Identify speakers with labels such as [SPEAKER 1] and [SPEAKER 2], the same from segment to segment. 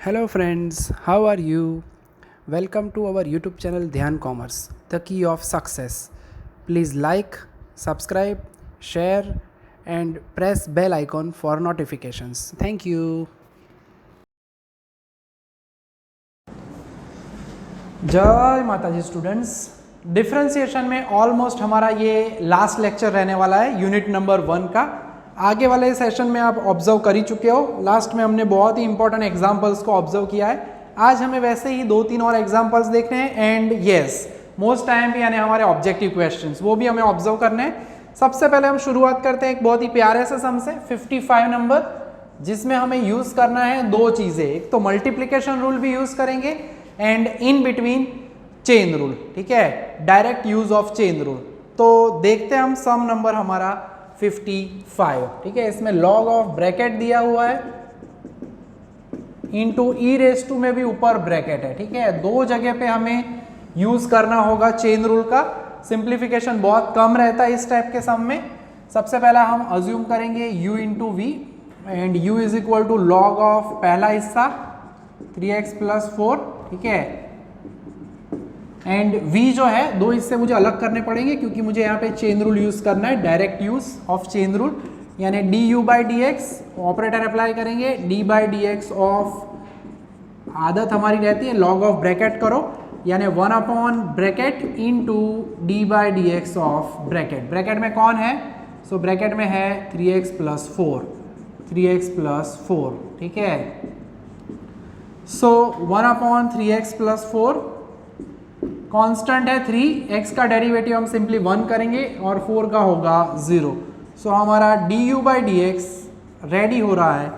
[SPEAKER 1] Hello friends, how are you? Welcome to our YouTube channel Dhyan Commerce, the key of success. Please like, subscribe, share and press bell icon for notifications. Thank you.
[SPEAKER 2] जय माता जी students, differentiation में almost हमारा ये last lecture रहने वाला है unit number 1 का। आगे वाले सेशन में आप ऑब्जर्व कर ही चुके हो, लास्ट में हमने बहुत ही इंपॉर्टेंट एग्जांपल्स को ऑब्जर्व किया है। आज हमें वैसे ही 2-3 और एग्जांपल्स देखने हैं एंड यस मोस्ट टाइम यानी हमारे ऑब्जेक्टिव क्वेश्चंस वो भी हमें ऑब्जर्व करने हैं। सबसे पहले हम शुरुआत करते हैं एक बहुत ही प्यारे से सम से 55 नंबर, जिसमें हमें यूज करना है दो चीजें, एक तो मल्टीप्लीकेशन रूल भी यूज करेंगे and in between chain rule. ठीक है, direct use of chain rule. तो देखते हैं हम सम नंबर हमारा 55। ठीक है, इसमें लॉग ऑफ ब्रैकेट दिया हुआ है इनटू ई रेस टू में भी ऊपर ब्रैकेट है। ठीक है, दो जगह पे हमें यूज करना होगा चेन रूल का। सिंप्लीफिकेशन बहुत कम रहता है इस टाइप के सम में। सबसे पहला हम अज्यूम करेंगे u into v and u is equal to log of पहला हिस्सा 3x प्लस 4। ठीक है, एंड v जो है दो हिस्से मुझे अलग करने पड़ेंगे क्योंकि मुझे यहाँ पे चेन रूल यूज करना है, direct use of chain rule, यानी du by d x operator apply करेंगे, d by d x of आदत हमारी रहती है लॉग ऑफ ब्रैकेट करो, यानी 1 upon bracket into d by d x of bracket. Bracket में कौन है? सो ब्रैकेट में है 3x प्लस 4। ठीक है, सो 1 अपॉन 3x प्लस 4, कांस्टेंट है 3, x का डेरिवेटिव हम सिंपली 1 करेंगे और 4 का होगा 0। सो हमारा du by d x ready हो रहा है।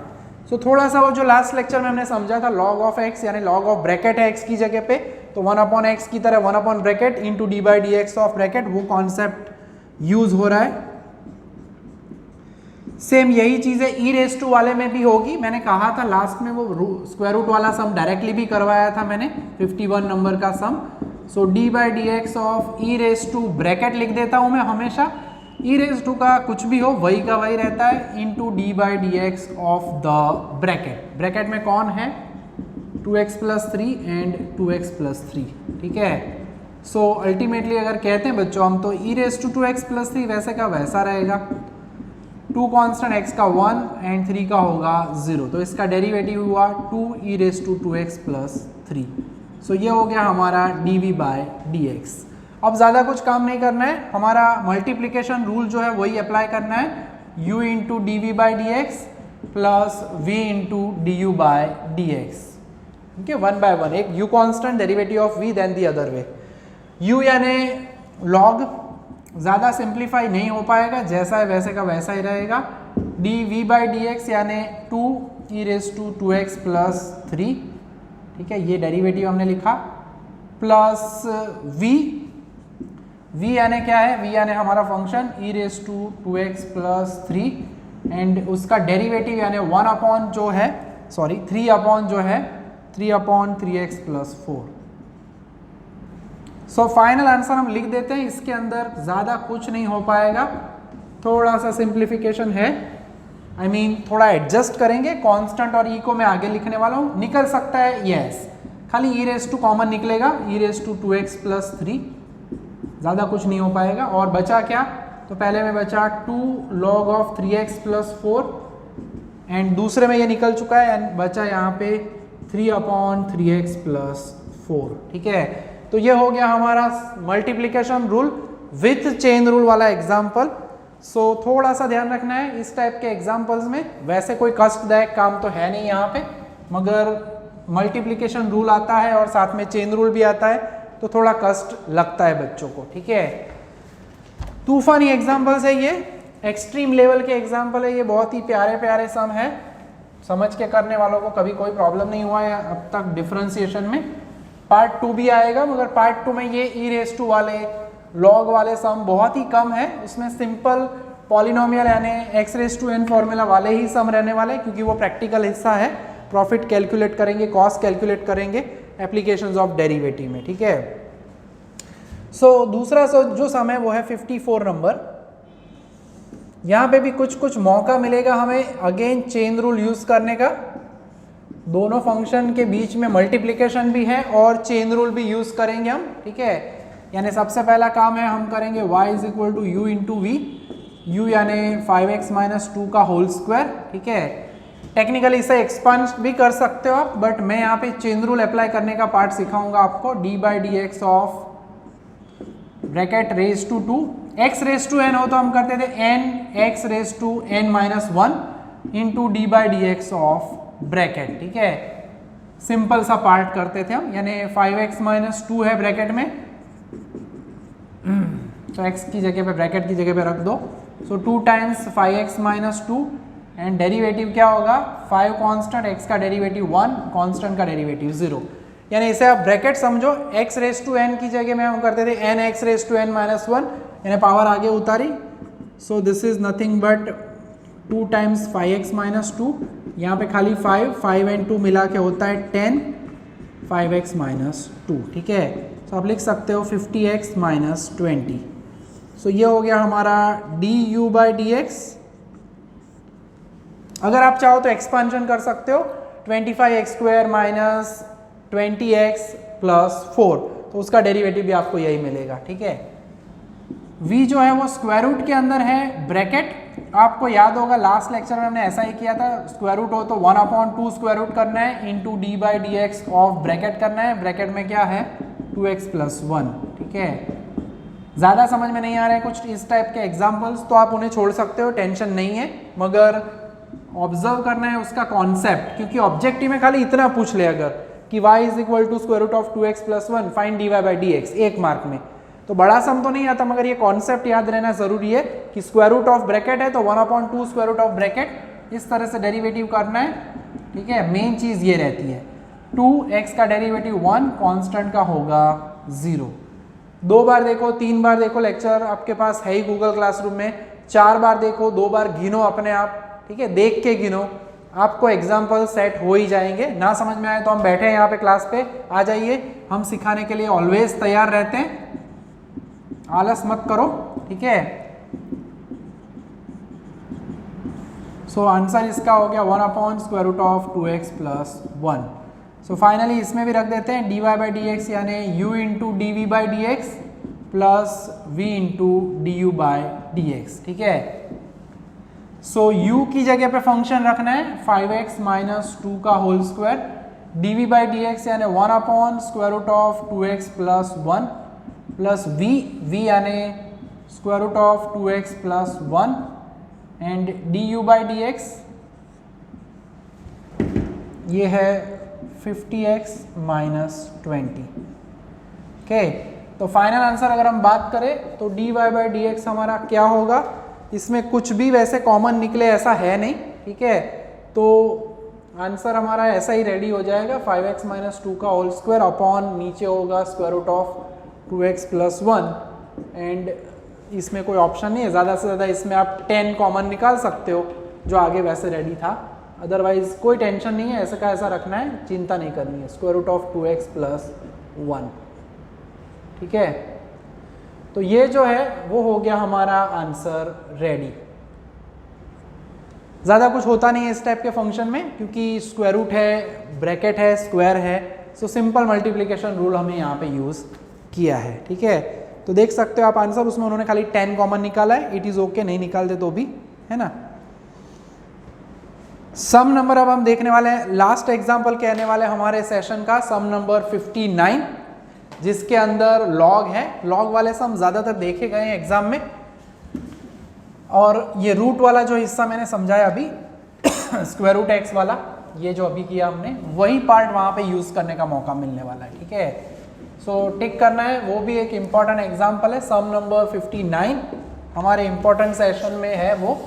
[SPEAKER 2] सो थोड़ा सा वो जो लास्ट लेक्चर में हमने समझा था लॉग ऑफ x यानी लॉग ऑफ ब्रैकेट है x की जगह पे, तो 1 अपॉन x की तरह 1 upon bracket into d by d x of bracket, वो कॉन्सेप्ट यूज हो रहा है। सेम यही चीज है ई रेस टू वाले में भी होगी। मैंने कहा था लास्ट में वो स्क्वायर रूट वाला सम डायरेक्टली भी करवाया था मैंने 51 नंबर का sum. So d by d x of e raise to bracket लिख देता हूं मैं हमेशा, ई रेस टू का कुछ भी हो वही का वही रहता है into d by d x of the bracket. Bracket में कौन है? 2x plus 3 and 2x plus 3। ठीक है, सो अल्टीमेटली अगर कहते हैं बच्चों हम, तो ई रेस टू 2x प्लस 3 वैसे का वैसा रहेगा, 2 कांस्टेंट x का 1 एंड 3 का होगा 0, तो इसका डेरिवेटिव हुआ 2 ई रेस टू 2x प्लस 3। सो ये हो गया हमारा dv बाय dx। अब ज़्यादा कुछ काम नहीं करना है, हमारा मल्टीप्लिकेशन रूल जो है वही अप्लाई करना है, u into d v by d x plus v into d u by d x. ठीक है, 1 बाय 1, एक u constant derivative of v then the other way. u यानी लॉग ज़्यादा सिंप्लीफाई नहीं हो पाएगा, जैसा है वैसे का वैसा ही रहेगा। D v by d x यानी 2 ई रेस टू 2x प्लस 3। ठीक है, ये डेरिवेटिव हमने लिखा, प्लस v यानी क्या है? v यानी हमारा function e raise to 2x plus 3 and उसका डेरिवेटिव यानी 1 अपॉन जो है 3 अपॉन जो है 3 upon 3x plus 4। So final answer हम लिख देते हैं, इसके अंदर ज़्यादा कुछ नहीं हो पाएगा, थोड़ा सा सिंप्लीफिकेशन है, I mean, थोड़ा एडजस्ट करेंगे। कांस्टेंट और ई को मैं आगे लिखने वाला हूँ, निकल सकता है यस, खाली ई रेस टू कॉमन निकलेगा, ई रेस टू 2x प्लस 3, ज़्यादा कुछ नहीं हो पाएगा। और बचा क्या? तो पहले में बचा 2 log of 3x plus 4 and दूसरे में ये निकल चुका है एंड बचा यहाँ पे 3 अपॉन 3x प्लस 4। ठीक है, तो ये हो गया हमारा multiplication rule with chain rule वाला एग्जाम्पल। सो थोड़ा सा ध्यान रखना है इस टाइप के एग्जाम्पल्स में, वैसे कोई कष्टदायक काम तो है नहीं यहाँ पे, मगर मल्टीप्लिकेशन रूल आता है और साथ में चेन रूल भी आता है तो थोड़ा कष्ट लगता है बच्चों को। ठीक है, तूफानी एग्जाम्पल्स है ये, एक्सट्रीम लेवल के एग्जाम्पल है ये, बहुत ही प्यारे प्यारे सम है, समझ के करने वालों को कभी कोई प्रॉब्लम नहीं हुआ है अब तक डिफरेंशिएशन में। पार्ट 2 भी आएगा, मगर पार्ट 2 में ये ई रेस टू वाले लॉग वाले सम बहुत ही कम है, उसमें सिंपल पॉलिनोमियल यानी x raise to n formula वाले ही सम रहने वाले, क्योंकि वो प्रैक्टिकल हिस्सा है, प्रॉफिट कैलकुलेट करेंगे, कॉस्ट कैलकुलेट करेंगे एप्लीकेशंस ऑफ डेरिवेटिव में। ठीक है, सो दूसरा जो सम है वो है 54 नंबर। यहाँ पे भी कुछ कुछ मौका मिलेगा हमें अगेन चेन रूल यूज करने का। दोनों फंक्शन के बीच में मल्टीप्लिकेशन भी है और चेन रूल भी यूज करेंगे हम, ठीक है। यानी सबसे पहला काम है हम करेंगे y is equal to u into v, u यानी 5x माइनस 2 का होल स्क्वायर, ठीक है। टेक्निकली इसे एक्सपांड भी कर सकते हो आप, बट मैं यहाँ पे चेन रूल अप्लाई करने का पार्ट सिखाऊंगा आपको। D by d x of bracket raise to 2, x raise to n हो तो हम करते थे n x raise to n minus 1 into d by d x of bracket, ठीक है। सिंपल सा पार्ट करते थे हम, यानी 5x माइनस 2 है ब्रैकेट में, तो x की जगह पे ब्रैकेट की जगह पे रख दो। सो 2 times 5x minus 2 and derivative क्या होगा 5 कांस्टेंट, x का डेरिवेटिव 1, कांस्टेंट का डेरिवेटिव 0। यानी इसे आप ब्रैकेट समझो, x रेज टू n की जगह में हम करते थे n x raise to n minus 1, यानी पावर आगे उतारी। So this is nothing but 2 times 5x minus 2, यहाँ पे खाली 5 एंड 2 मिला के होता है 10, 5x माइनस 2, ठीक है। तो आप लिख सकते हो 50x माइनस 20। सो ये हो गया हमारा D u by d x. अगर आप चाहो तो एक्सपांशन कर सकते हो, 25x square minus 20x plus 4, तो उसका डेरिवेटिव भी आपको यही मिलेगा, ठीक है। v जो है वो स्क्वायर रूट के अंदर है ब्रैकेट, आपको याद होगा लास्ट लेक्चर में हमने ऐसा ही किया था, स्क्वायर रूट हो तो 1/2 स्क्वायर रूट करना है into d by d x of bracket करना है। ब्रैकेट में क्या है 2x प्लस 1, ठीक है। ज़्यादा समझ में नहीं आ रहा है कुछ इस टाइप के एग्जाम्पल्स तो आप उन्हें छोड़ सकते हो, टेंशन नहीं है, मगर ऑब्जर्व करना है उसका कॉन्सेप्ट, क्योंकि ऑब्जेक्टिव में खाली इतना पूछ ले अगर कि y is equal to square root of 2x plus 1 find dy by d x, एक मार्क में तो बड़ा सम तो नहीं आता, मगर ये कॉन्सेप्ट याद रहना जरूरी है कि स्क्वायर रूट ऑफ ब्रैकेट है तो 1/2 स्क्वायर रूट ऑफ ब्रैकेट, इस तरह से डेरिवेटिव करना है, ठीक है। मेन चीज ये रहती है 2x का डेरिवेटिव 1, कांस्टेंट का होगा 0। 2 बार देखो, 3 बार देखो, लेक्चर आपके पास है ही गूगल क्लासरूम में, 4 बार देखो, 2 बार गिनो अपने आप, ठीक है, देख के गिनो, आपको एग्जाम्पल सेट हो ही जाएंगे। ना समझ में आए तो हम बैठे हैं यहाँ पे क्लास पे, आ जाइए, हम सिखाने के लिए ऑलवेज तैयार रहते हैं, आलस मत करो, ठीक है। सो आंसर इसका हो गया 1/√ of 2x plus 1। So finally इसमें भी रख देते हैं dy बाई डी एक्स यानी u into d v by d x plus v into d u by d x, ठीक है। सो u की जगह पे फंक्शन रखना है 5x माइनस 2 का whole square, dv by d x यानी 1/√ of 2x plus 1 plus v यानी square root of 2x plus 1 and d u by d x ये है 50x माइनस 20, ओके। तो फाइनल आंसर अगर हम बात करें तो dy बाई डी एक्स हमारा क्या होगा, इसमें कुछ भी वैसे कॉमन निकले ऐसा है नहीं, ठीक है। तो आंसर हमारा ऐसा ही रेडी हो जाएगा 5x माइनस 2 का होल स्क्वायर अपॉन नीचे होगा square root of 2x plus 1 and इसमें कोई ऑप्शन नहीं है, ज़्यादा से ज़्यादा इसमें आप 10 कॉमन निकाल सकते हो जो आगे वैसे रेडी था, अदरवाइज कोई टेंशन नहीं है, ऐसा का ऐसा रखना है, चिंता नहीं करनी है, square root of 2x plus 1, ठीक है। तो ये जो है वो हो गया हमारा आंसर रेडी। ज़्यादा कुछ होता नहीं है इस टाइप के फंक्शन में, क्योंकि स्क्वायर रूट है, ब्रैकेट है, स्क्वायर है, सो सिंपल मल्टीप्लिकेशन रूल हमें यहाँ पे यूज़ किया है, ठीक है। तो देख सकते हो आप आंसर, उसमें उन्होंने खाली 10 कॉमन निकाला है, इट इज़ ओके, नहीं निकालते तो भी, है ना। सम नंबर अब हम देखने वाले हैं, लास्ट एग्जाम्पल कहने वाले हमारे सेशन का सम नंबर 59, जिसके अंदर लॉग है। लॉग वाले सम ज़्यादातर देखे गए हैं एग्जाम में, और ये रूट वाला जो हिस्सा मैंने समझाया अभी स्क्वायर रूट एक्स वाला, ये जो अभी किया हमने, वही पार्ट वहाँ पे यूज़ करने का मौका मिलने वाला है, ठीक है। सो टिक करना है, वो भी एक इम्पॉर्टेंट एग्जाम्पल है, सम नंबर 59 हमारे इम्पॉर्टेंट सेशन में है वो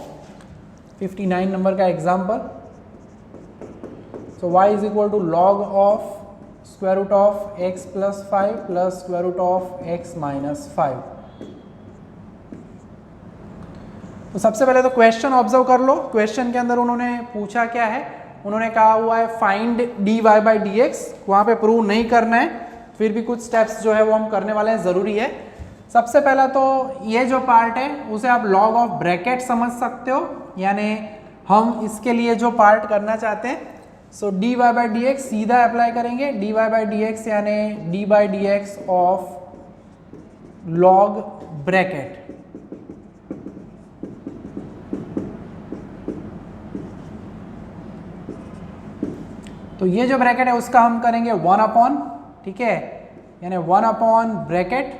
[SPEAKER 2] 59 नंबर का example. So y is equal to log of square root of x plus 5 plus square root of x minus 5। तो सबसे पहले तो क्वेश्चन ऑब्जर्व कर लो। क्वेश्चन के अंदर उन्होंने पूछा क्या है, उन्होंने कहा हुआ है find dy by d x, वहाँ पे प्रूव नहीं करना है, फिर भी कुछ स्टेप्स जो है वो हम करने वाले हैं, ज़रूरी है। सबसे पहला तो ये जो पार्ट है उसे आप लॉग ऑफ ब्रैकेट समझ सकते हो, यानी हम इसके लिए जो पार्ट करना चाहते हैं so d y by d x सीधा अप्लाई करेंगे, d y by d x यानी d by d x of log bracket, तो ये जो ब्रैकेट है उसका हम करेंगे 1 अपॉन, ठीक है, यानी 1 upon bracket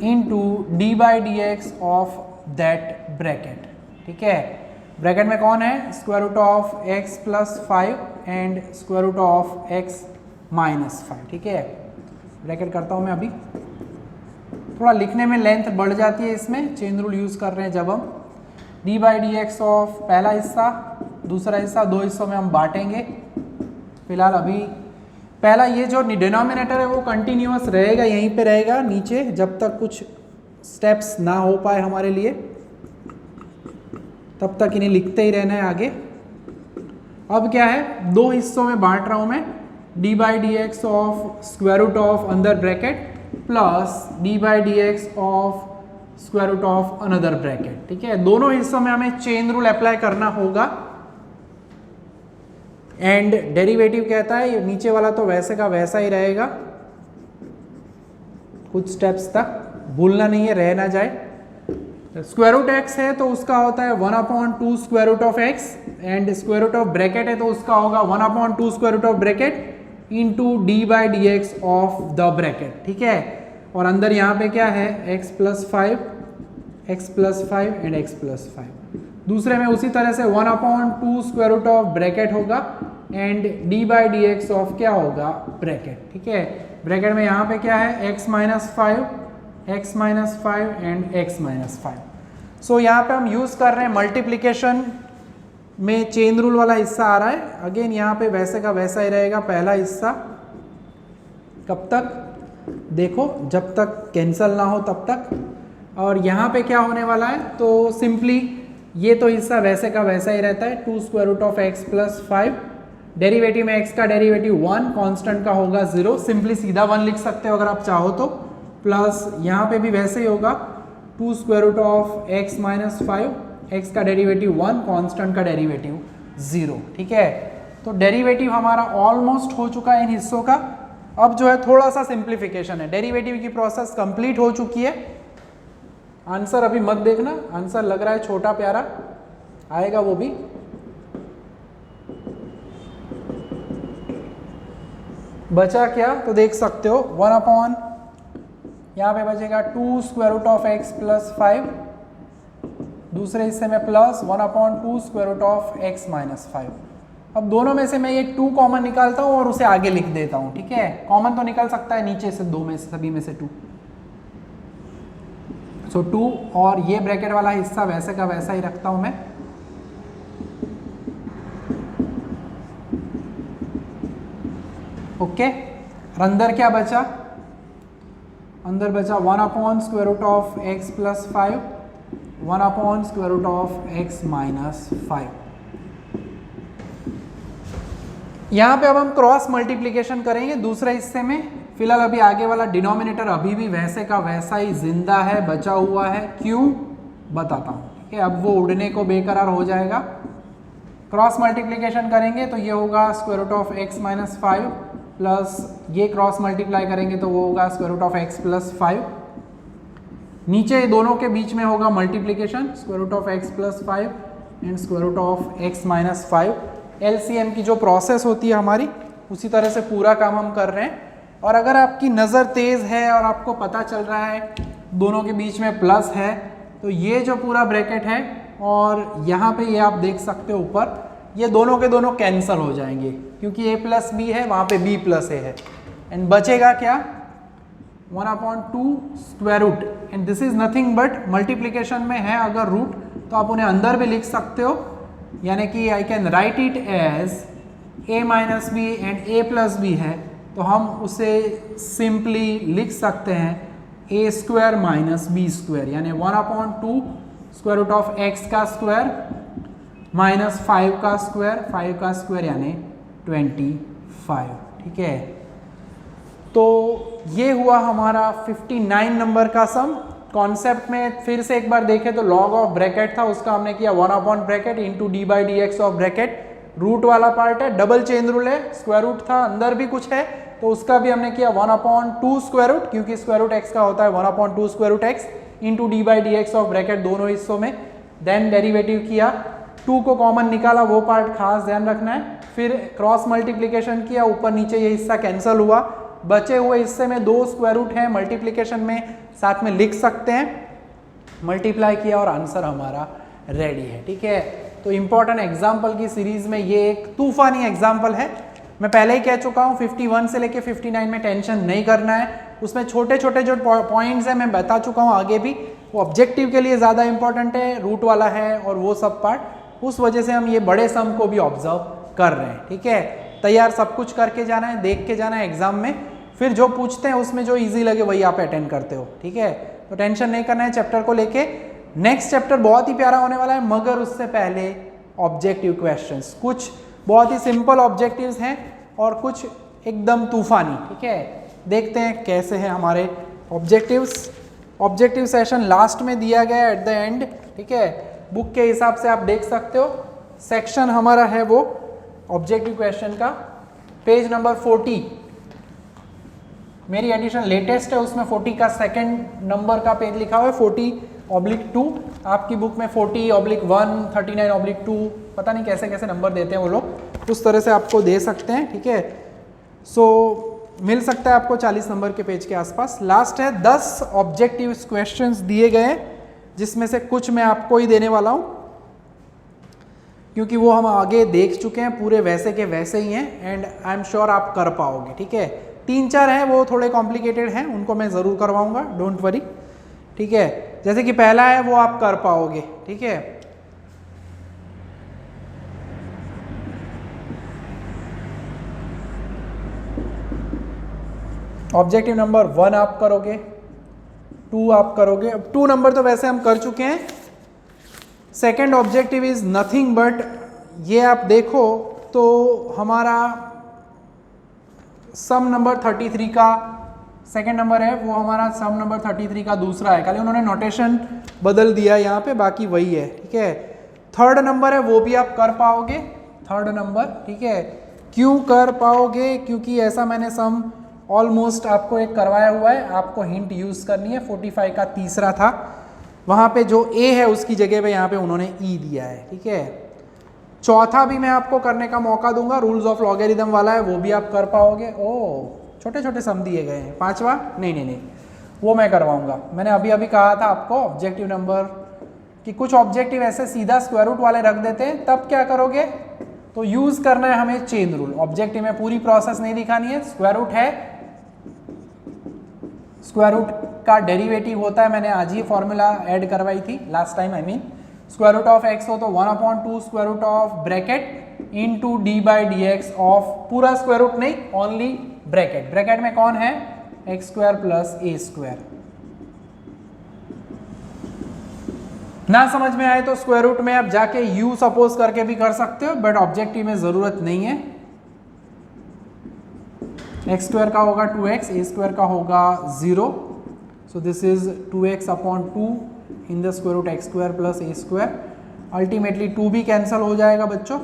[SPEAKER 2] into d by d x of that bracket, ठीक है। ब्रैकेट में कौन है, square root of x plus 5 and square root of x minus 5, ठीक है। ब्रैकेट करता हूं मैं अभी, थोड़ा लिखने में लेंथ बढ़ जाती है इसमें, चेन रूल यूज कर रहे हैं जब हम। D by d x of पहला हिस्सा, दूसरा हिस्सा, दो हिस्सों में हम बांटेंगे। फिलहाल अभी पहला ये जो डिनोमिनेटर है वो कंटिन्यूअस रहेगा, यहीं पे रहेगा नीचे जब तक कुछ स्टेप्स ना हो पाए हमारे लिए, तब तक इन्हें लिखते ही रहना है आगे। अब क्या है, दो हिस्सों में बांट रहा हूं मैं, d by d x of square root of अंदर bracket plus d by d x of square root of another bracket, ठीक है। दोनों हिस्सों में हमें चेन रूल अप्लाई करना होगा। एंड डेरिवेटिव कहता है, ये नीचे वाला तो वैसे का वैसा ही रहेगा कुछ स्टेप्स तक, भूलना नहीं है, रह ना जाए। स्क्वायर रूट एक्स है तो उसका होता है 1 upon 2 square root of x, and square root of bracket है तो उसका होगा 1 upon 2 square root of bracket into d by d x of the bracket, ठीक है। और अंदर यहाँ पे क्या है, x plus 5 and x plus 5। दूसरे में उसी तरह से 1 upon 2 square root of bracket होगा and d by d x of क्या होगा, ब्रैकेट, ठीक है। ब्रैकेट में यहाँ पे क्या है, x minus 5 and x minus 5। सो यहाँ पे हम यूज कर रहे हैं मल्टीप्लीकेशन में चेन रूल वाला हिस्सा आ रहा है। अगेन यहाँ पे वैसे का वैसा ही रहेगा पहला हिस्सा, कब तक, देखो जब तक कैंसल ना हो तब तक। और यहाँ पे क्या होने वाला है, तो सिंपली ये तो हिस्सा वैसे का वैसा ही रहता है, 2 square root of x plus 5, derivative में x का डेरिवेटिव 1, कांस्टेंट का होगा 0, सिंपली सीधा 1 लिख सकते हो अगर आप चाहो तो, प्लस यहाँ पे भी वैसे ही होगा 2 square root of x minus 5, x का डेरिवेटिव 1, कांस्टेंट का डेरिवेटिव 0, ठीक है। तो डेरिवेटिव हमारा ऑलमोस्ट हो चुका है इन हिस्सों का। अब जो है थोड़ा सा सिंप्लीफिकेशन है, डेरिवेटिव की प्रोसेस कंप्लीट हो चुकी है। आंसर अभी मत देखना, आंसर लग रहा है छोटा प्यारा, आएगा वो भी। बचा क्या, तो देख सकते हो 1 अपॉन, यहाँ पे बचेगा 2 square root of x plus 5, दूसरे हिस्से में plus 1 upon 2 square root of x minus 5। अब दोनों में से मैं एक 2 कॉमन निकालता हूँ और उसे आगे लिख देता हूँ, ठीक है। कॉमन तो निकल सकता है नीचे से, दो में से, सभी में से 2। सो 2, और ये ब्रैकेट वाला हिस्सा वैसे का वैसा ही रखता हूँ मैं। ओके, और अंदर क्या बचा, अंदर बचा 1 upon square root of x plus 5, 1 upon square root of x minus 5। यहाँ पे अब हम क्रॉस मल्टीप्लिकेशन करेंगे दूसरे हिस्से में। फिलहाल अभी आगे वाला डिनोमिनेटर अभी भी वैसे का वैसा ही जिंदा है, बचा हुआ है, क्यों बताता हूँ, ठीक है। अब वो उड़ने को बेकरार हो जाएगा। क्रॉस मल्टीप्लिकेशन करेंगे तो ये होगा square root of x minus 5 plus ये क्रॉस मल्टीप्लाई करेंगे तो वो होगा square root of x plus 5। नीचे दोनों के बीच में होगा multiplication, square root of x plus 5 and square root of x minus 5। LCM की जो प्रोसेस होती है हमारी, उसी तरह से पूरा काम हम कर रहे हैं। और अगर आपकी नज़र तेज़ है और आपको पता चल रहा है दोनों के बीच में प्लस है, तो ये जो पूरा ब्रैकेट है और यहाँ पे ये आप देख सकते हो ऊपर, ये दोनों के दोनों कैंसल हो जाएंगे क्योंकि a प्लस बी है, वहाँ पे b प्लस a है। एंड बचेगा क्या, 1 upon 2 square root, and this is nothing but multiplication में है अगर रूट तो आप उन्हें अंदर भी लिख सकते हो, यानी कि I can write it as a minus b and a plus b है तो हम उसे सिंपली लिख सकते हैं a square minus b square, यानी 1 upon 2 square root of x का स्क्वायर माइनस 5 का स्क्वायर, 5 का स्क्वायर यानी 25, ठीक है। तो ये हुआ हमारा 59 नंबर का सम। कॉन्सेप्ट में फिर से एक बार देखें तो लॉग ऑफ ब्रैकेट था, उसका हमने किया 1 upon bracket into d by d x of bracket root वाला पार्ट है, डबल चेन रूल है, स्क्वायर रूट था, अंदर भी कुछ है तो उसका भी हमने किया 1/2 स्क्वायर रूट, क्योंकि स्क्वायर रूट एक्स का होता है 1/2 square root x into d by d x of bracket दोनों हिस्सों में। देन डेरिवेटिव किया, 2 को कॉमन निकाला, वो पार्ट खास ध्यान रखना है। फिर क्रॉस मल्टीप्लीकेशन किया, ऊपर नीचे ये हिस्सा कैंसिल हुआ, बचे हुए हिस्से में 2 स्क्वायर रूट है, मल्टीप्लीकेशन में साथ में लिख सकते हैं, मल्टीप्लाई किया और आंसर हमारा रेडी है। ठीक है, तो इंपॉर्टेंट एग्जाम्पल की सीरीज में ये एक तूफानी एग्जाम्पल है। मैं पहले ही कह चुका हूँ 51 से लेके 59 में टेंशन नहीं करना है, उसमें छोटे छोटे जो पॉइंट्स हैं मैं बता चुका हूँ आगे भी, वो ऑब्जेक्टिव के लिए ज़्यादा इंपॉर्टेंट है, रूट वाला है और वो सब पार्ट, उस वजह से हम ये बड़े सम को भी ऑब्जर्व कर रहे हैं। ठीक है, तैयार सब कुछ करके जाना है, देख के जाना है एग्जाम में, फिर जो पूछते हैं उसमें जो ईजी लगे वही आप अटेंड करते हो। ठीक है, तो टेंशन नहीं करना है चैप्टर को लेके। नेक्स्ट चैप्टर बहुत ही प्यारा होने वाला है, मगर उससे पहले ऑब्जेक्टिव क्वेश्चंस, कुछ बहुत ही सिंपल ऑब्जेक्टिव्स हैं और कुछ एकदम तूफानी। ठीक है, देखते हैं कैसे हैं हमारे ऑब्जेक्टिव्स। ऑब्जेक्टिव सेशन लास्ट में दिया गया है एट द एंड। ठीक है, बुक के हिसाब से आप देख सकते हो, सेक्शन हमारा है वो ऑब्जेक्टिव क्वेश्चन का, पेज नंबर 40, मेरी एडिशन लेटेस्ट है, उसमें 40 का सेकंड नंबर का पेज लिखा हुआ है, 40/2, आपकी बुक में 40/1, 39/2, पता नहीं कैसे कैसे नंबर देते हैं वो लोग, उस तरह से आपको दे सकते हैं। ठीक है, सो मिल सकता है आपको 40 नंबर के पेज के आसपास। लास्ट है 10 ऑब्जेक्टिव क्वेश्चंस दिए गए हैं, जिसमें से कुछ मैं आपको ही देने वाला हूँ, क्योंकि वो हम आगे देख चुके हैं, पूरे वैसे के वैसे ही हैं एंड आई एम श्योर आप कर पाओगे। ठीक है, 3-4 हैं वो थोड़े कॉम्प्लिकेटेड हैं, उनको मैं ज़रूर करवाऊंगा, डोंट वरी। ठीक है, जैसे कि पहला है वो आप कर पाओगे। ठीक है, ऑब्जेक्टिव नंबर 1 आप करोगे, 2 आप करोगे, अब 2 नंबर तो वैसे हम कर चुके हैं। Second objective is nothing but, ये आप देखो तो हमारा सम नंबर 33 का सेकेंड नंबर है, वो हमारा सम नंबर 33 का दूसरा है, खाली उन्होंने नोटेशन बदल दिया यहाँ पे, बाकी वही है। ठीक है, थर्ड नंबर है वो भी आप कर पाओगे, थर्ड नंबर। ठीक है, क्यों कर पाओगे, क्योंकि ऐसा मैंने सम ऑलमोस्ट आपको एक करवाया हुआ है, आपको हिंट यूज करनी है। 45 का तीसरा था, वहाँ पे जो ए है उसकी जगह पे यहाँ पे उन्होंने ई दिया है। ठीक है, चौथा भी मैं आपको करने का मौका दूंगा, रूल्स ऑफ लॉगरिथम वाला है, वो भी आप कर पाओगे। ओ छोटे छोटे सम दिए गए हैं। पांचवा नहीं, वो मैं करवाऊंगा। मैंने अभी अभी कहा था आपको ऑब्जेक्टिव नंबर कि कुछ ऑब्जेक्टिव ऐसे सीधा स्क्वायर रूट वाले रख देते हैं, तब क्या करोगे, तो यूज करना है हमें चेन रूल। ऑब्जेक्टिव में पूरी प्रोसेस नहीं दिखानी है, स्क्वायर रूट है, स्क्वायर रूट का डेरिवेटिव होता है, मैंने आज ही फॉर्मूला ऐड करवाई थी last time, I mean square root of x हो तो 1/2 square root of bracket into d by d x of, पूरा स्क्वायर रूट नहीं, ओनली ब्रैकेट। ब्रैकेट में कौन है, x square plus a square. ना समझ में आए तो स्क्वायर रूट में आप जाके यू सपोज करके भी कर सकते हो, बट ऑब्जेक्टिव में जरूरत नहीं है। एक्स स्क्वायर का होगा 2x, ए स्क्वायर का होगा 0, so this is 2x/2 in the square root x square plus a square. Ultimately 2 भी कैंसिल हो जाएगा बच्चों,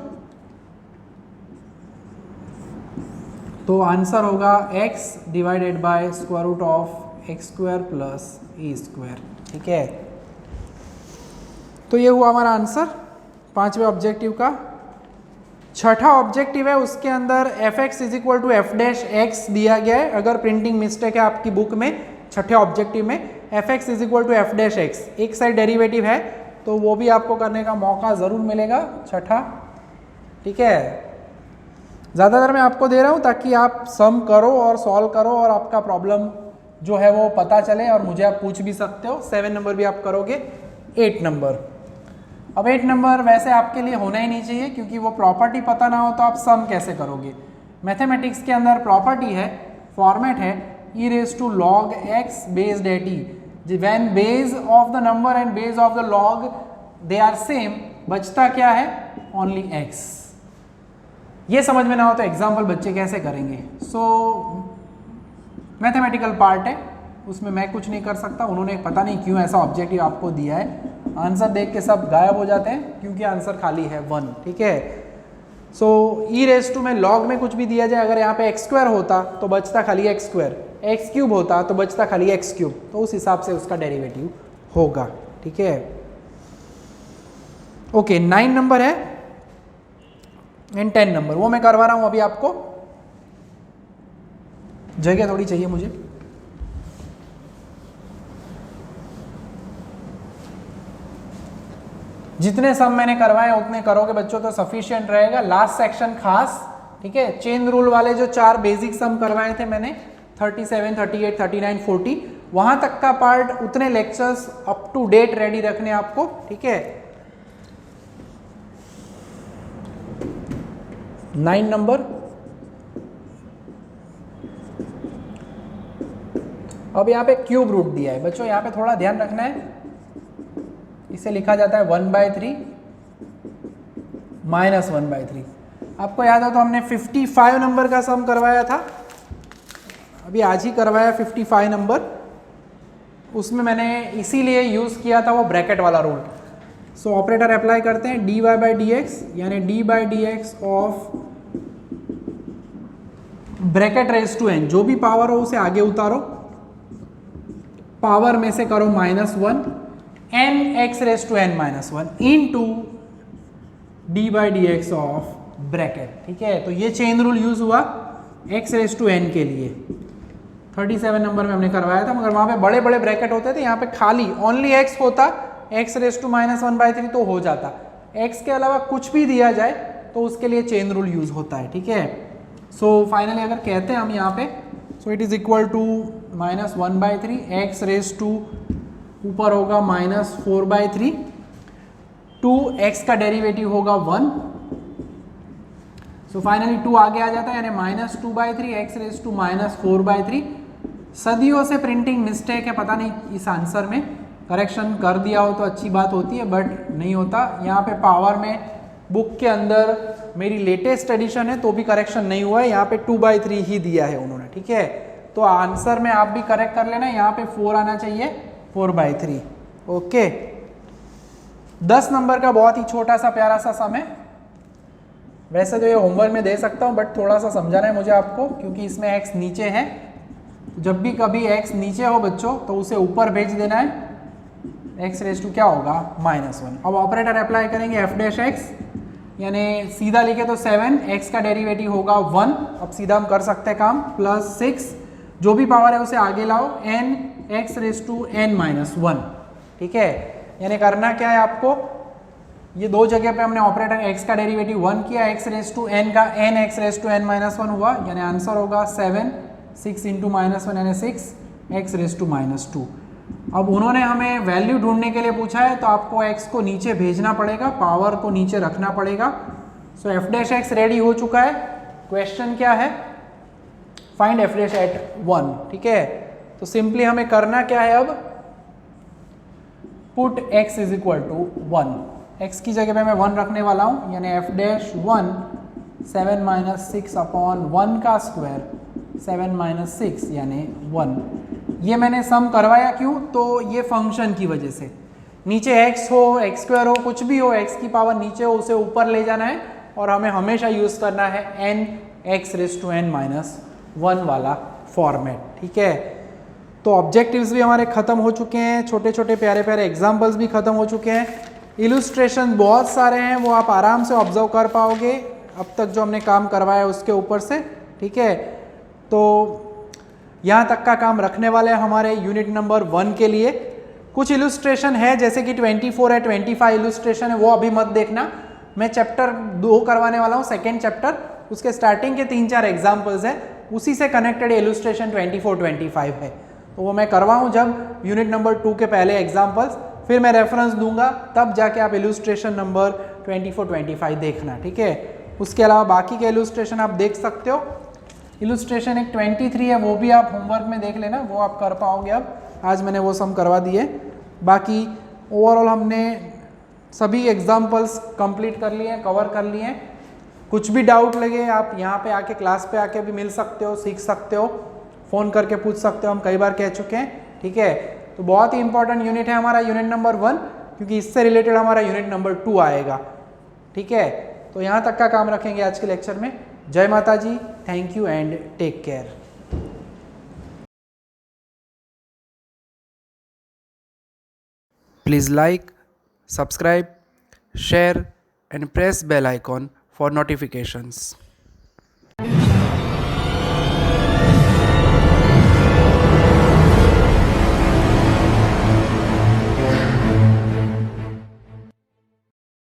[SPEAKER 2] तो आंसर होगा x divided by square root of x square plus a square. ठीक है, तो ये हुआ हमारा आंसर पांचवें ऑब्जेक्टिव का। छठा ऑब्जेक्टिव है, उसके अंदर fx is equal to f dash x दिया गया है। अगर प्रिंटिंग मिस्टेक है आपकी बुक में, छठे ऑब्जेक्टिव में fx is equal to f dash x, एक साइड डेरिवेटिव है, तो वो भी आपको करने का मौका ज़रूर मिलेगा, छठा। ठीक है, ज़्यादातर मैं आपको दे रहा हूँ ताकि आप सम करो और सॉल्व करो और आपका प्रॉब्लम जो है वो पता चले और मुझे आप पूछ भी सकते हो। 7 नंबर भी आप करोगे, 8 नंबर। अब 8 नंबर वैसे आपके लिए होना ही नहीं चाहिए, क्योंकि वो प्रॉपर्टी पता ना हो तो आप सम कैसे करोगे। मैथमेटिक्स के अंदर प्रॉपर्टी है, फॉर्मेट है e raise to log x based at e, when base of the number and base of the log they are same, बचता क्या है, ओनली x। ये समझ में ना हो तो एग्जाम्पल बच्चे कैसे करेंगे। सो मैथमेटिकल पार्ट है, उसमें मैं कुछ नहीं कर सकता, उन्होंने पता नहीं क्यों ऐसा ऑब्जेक्टिव आपको दिया है। आंसर देख के सब गायब हो जाते हैं, क्योंकि आंसर खाली है 1। ठीक है, सो ई रेस टू में लॉग में कुछ भी दिया जाए, अगर यहाँ पे एक्स स्क्वायर होता तो बचता खाली एक्स स्क्वायर, एक्स क्यूब होता तो बचता खाली एक्स क्यूब, तो उस हिसाब से उसका डेरिवेटिव होगा। ठीक है, ओके 9 नंबर है एंड 10 नंबर, वो मैं करवा रहा हूं अभी आपको, जगह थोड़ी चाहिए मुझे। जितने सम मैंने करवाए उतने करोगे बच्चों तो सफिशिएंट रहेगा। लास्ट सेक्शन खास, ठीक है, चेन रूल वाले जो 4 बेसिक सम करवाए थे मैंने 37, 38, 39, 40, वहां तक का पार्ट, उतने lectures up to date ready रखने आपको। ठीक है, 9 नंबर, अब यहाँ पे क्यूब रूट दिया है बच्चों, यहाँ पे थोड़ा ध्यान रखना है, इसे लिखा जाता है 1/3 माइनस 1/3। आपको याद हो तो हमने 55 नंबर का सम करवाया था, अभी आज ही करवाया 55 नंबर, उसमें मैंने इसीलिए यूज किया था वो ब्रैकेट वाला रूल। सो ऑपरेटर अप्लाई करते हैं, dy/dx यानी d/dx of bracket raise to n, जो भी पावर हो उसे आगे उतारो, पावर में से करो -1, n x raise to n -1 into d/dx of bracket. ठीक है, तो ये चेन रूल यूज हुआ x रेज टू n के लिए। 37 नंबर में हमने करवाया था, मगर वहां पे बड़े बड़े ब्रैकेट होते थे, यहाँ पे खाली ओनली x होता, x रेज टू -1/3 तो हो जाता, x के अलावा कुछ भी दिया जाए तो उसके लिए चेन रूल यूज होता है। ठीक है, सो फाइनली अगर कहते हैं हम यहाँ पे, so it is equal to -1/3, x raise to ऊपर होगा -4/3, 2x का डेरिवेटिव होगा 1, सो फाइनली 2 आगे आ जाता है यानी -2/3, x रेज टू -4/3। सदियों से प्रिंटिंग मिस्टेक है, पता नहीं इस आंसर में करेक्शन कर दिया हो तो अच्छी बात होती है, बट नहीं होता। यहाँ पे पावर में बुक के अंदर मेरी लेटेस्ट एडिशन है तो भी करेक्शन नहीं हुआ है, यहाँ पे 2/3 ही दिया है उन्होंने। ठीक है, तो आंसर में आप भी करेक्ट कर लेना, यहाँ पे 4 आना चाहिए, 4/3। ओके, 10 नंबर का बहुत ही छोटा सा प्यारा सा सम है, वैसे तो ये होमवर्क में दे सकता हूँ बट थोड़ा सा समझाना है मुझे आपको, क्योंकि इसमें x नीचे है, जब भी कभी x नीचे हो बच्चों तो उसे ऊपर भेज देना है, x रेज टू क्या होगा -1। अब ऑपरेटर अप्लाई करेंगे f'(x) यानी सीधा लिखे तो 7, x का डेरिवेटिव होगा 1, अब सीधा हम कर सकते हैं काम, +6, जो भी पावर है उसे आगे लाओ, n x raise to n -1। ठीक है, यानी करना क्या है आपको, ये दो जगह पे हमने ऑपरेटर x का डेरिवेटिव 1 किया, x रेज टू n का n x raise to n -1 हुआ, यानी आंसर होगा 7, 6 इंटू -1 यानी 6, x रेज टू -2। अब उन्होंने हमें वैल्यू ढूंढने के लिए पूछा है तो आपको x को नीचे भेजना पड़ेगा, पावर को नीचे रखना पड़ेगा। सो f'(x) रेडी हो चुका है। क्वेश्चन क्या है, फाइंड f' एट 1। ठीक है, तो सिंपली हमें करना क्या है, अब put x is equal to 1, x की जगह पे मैं 1 रखने वाला हूं, यानी f'(1) 7 - 6/1 का स्क्वायर, 7 - 6 यानी 1। ये मैंने सम करवाया क्यों, तो ये फंक्शन की वजह से, नीचे x हो, x² हो, कुछ भी हो, x की पावर नीचे हो उसे ऊपर ले जाना है, और हमें हमेशा यूज करना है n x raise to n -1 वाला फॉर्मेट। ठीक है, तो ऑब्जेक्टिव्स भी हमारे खत्म हो चुके हैं, छोटे छोटे प्यारे प्यारे एग्जाम्पल्स भी खत्म हो चुके हैं, इलुस्ट्रेशन बहुत सारे हैं, वो आप आराम से ऑब्जर्व कर पाओगे अब तक जो हमने काम करवाया उसके ऊपर से। ठीक है, तो यहाँ तक का काम रखने वाले हैं हमारे यूनिट नंबर 1 के लिए। कुछ इलुस्ट्रेशन है जैसे कि 24 है, 25 इलुस्ट्रेशन है, वो अभी मत देखना, मैं चैप्टर 2 करवाने वाला हूँ, सेकेंड चैप्टर, उसके स्टार्टिंग के 3-4 एग्जाम्पल्स हैं, उसी से कनेक्टेड इलुस्ट्रेशन 24-25 है, तो वो मैं करवाऊँ जब यूनिट नंबर 2 के पहले एग्जाम्पल्स, फिर मैं रेफरेंस दूंगा, तब जाके आप इलुस्ट्रेशन नंबर 24-25 देखना। ठीक है, उसके अलावा बाकी के इलुस्ट्रेशन आप देख सकते हो। इलुस्ट्रेशन एक 23 है, वो भी आप होमवर्क में देख लेना, वो आप कर पाओगे। अब आज मैंने वो सम करवा दिए, बाकी ओवरऑल हमने सभी एग्जाम्पल्स कंप्लीट कर लिए, कवर कर लिए। कुछ भी डाउट लगे आप यहाँ पे आके, क्लास पे आके भी मिल सकते हो, सीख सकते हो, फ़ोन करके पूछ सकते हो, हम कई बार कह चुके हैं। ठीक है, तो बहुत ही इंपॉर्टेंट यूनिट है हमारा यूनिट नंबर 1, क्योंकि इससे रिलेटेड हमारा यूनिट नंबर 2 आएगा। ठीक है, तो यहाँ तक का काम रखेंगे आज के लेक्चर में। जय Mata ji, thank you and take care.
[SPEAKER 1] Please like, subscribe, share and press bell icon for notifications.